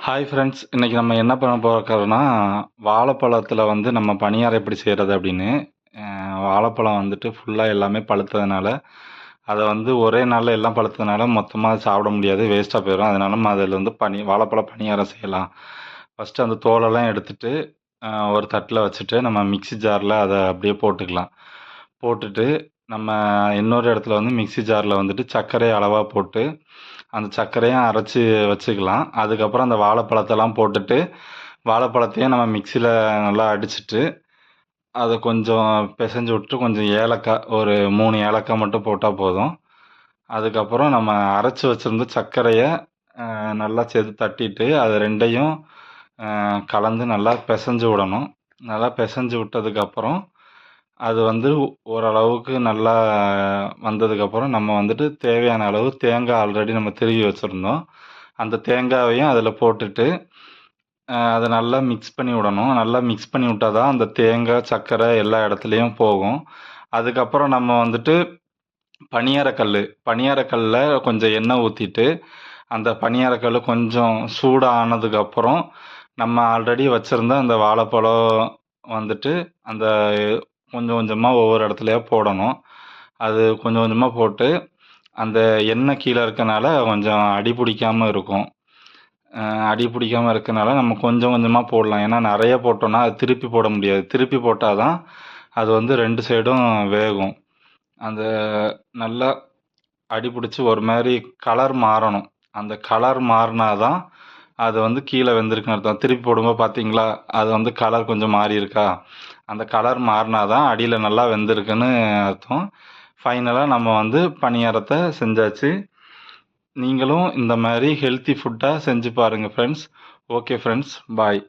Hi friends, இன்னைக்கு நம்ம என்ன பண்ண போறோம்னா, வாழைப்பழத்தில வந்து நம்ம பணியாரம் எப்படி செய்றது அப்படின்னு. வாழைப்பழம் வந்துட்டு ஃபுல்லா எல்லாமே பழுத்ததுனால, அத வந்து ஒரே நாள்ல எல்லாம் பழுத்ததுனால மொத்தமா சாப்பிட முடியாது. வேஸ்ட்டா போயிரும். அதனால நம்ம அதில வந்து வாழைப்பழ பணியாரம் செய்யலாம். ஃபர்ஸ்ட்டு அந்த தோலெல்லாம் எடுத்துட்டு, ஒரு தட்டில வச்சுட்டு, நம்ம மிக்ஸி ஜார்ல அத அப்படியே போட்டுக்கலாம். போட்டுட்டு, நம்ம இன்னொரு இடத்துல வந்து மிக்ஸி ஜார்ல வந்துட்டு சர்க்கரைய அளவா போட்டு, அந்த சர்க்கரையும் அரைச்சு வச்சுக்கலாம். அதுக்கப்புறம் அந்த வாழைப்பழத்தெல்லாம் போட்டுட்டு, வாழைப்பழத்தையும் நம்ம மிக்ஸியில நல்லா அடிச்சுட்டு, அத கொஞ்சம் பெசஞ்சு விட்டு, கொஞ்சம் ஏலக்காய் ஒரு 3 ஏலக்காய் மட்டும் போட்டா போதும். அதுக்கப்புறம் நம்ம அரைச்சு வச்சிருந்த சர்க்கரைய நல்லா சேர்த்து தட்டிட்டு, அது 2யும் கலந்து நல்லா பெசஞ்சு விடணும். நல்லா பெசஞ்சு விட்டதுக்கப்புறம், அது வந்து ஓரளவுக்கு நல்லா வந்ததுக்கப்புறம், நம்ம வந்துட்டு தேவையான அளவு தேங்காய் ஆல்ரெடி நம்ம திருவி வச்சிருந்தோம். அந்த தேங்காவையும் அதில போட்டுட்டு, அத நல்லா மிக்ஸ் பண்ணி விடணும். நல்லா மிக்ஸ் பண்ணி விட்டா தான் அந்த தேங்காய், சர்க்கரை எல்லா இடத்துலயும் போகும். அதுக்கப்புறம் நம்ம வந்துட்டு பணியாரக்கல்ல கொஞ்சம் எண்ணெய் ஊத்திட்டு, அந்த பணியாரக்கல்லு கொஞ்சம் சூடானதுக்கப்புறம், நம்ம ஆல்ரெடி வச்சிருந்த அந்த வாழைப்பழம் வந்துட்டு, அந்த கொஞ்சம் கொஞ்சமா ஒவ்வொரு இடத்துலயா போடணும். அது கொஞ்சம் கொஞ்சமா போட்டு, அந்த எண்ணெய் கீழ இருக்கனால கொஞ்சம் அடி பிடிக்காம இருக்கும். அடி பிடிக்காம இருக்கனால நம்ம கொஞ்சம் கொஞ்சமா போடலாம். ஏன்னா நெறைய போட்டோம்னா, அது திருப்பி போட முடியாது. திருப்பி போட்டா தான் அது வந்து 2 சைடும் வேகும். அந்த நல்லா அடி பிடிச்சு ஒரு மாரி கலர் மாறணும். அந்த கலர் மாறுனா தான் அது வந்து கீழ வெந்திருக்குன்னு அர்த்தம். திருப்பி போடும்போது பார்த்தீங்களா, அது வந்து கலர் கொஞ்சம் மாறியிருக்கா? அந்த கலர் மாறுனா தான் அடியில நல்லா வெந்திருக்குன்னு அர்த்தம். ஃபைனலா நம்ம வந்து பணியாரத்த செஞ்சாச்சு. நீங்களும் இந்த மாரி ஹெல்த்தி ஃபுட்டா செஞ்சு பாருங்க ஃப்ரெண்ட்ஸ். ஓகே ஃப்ரெண்ட்ஸ், பாய்.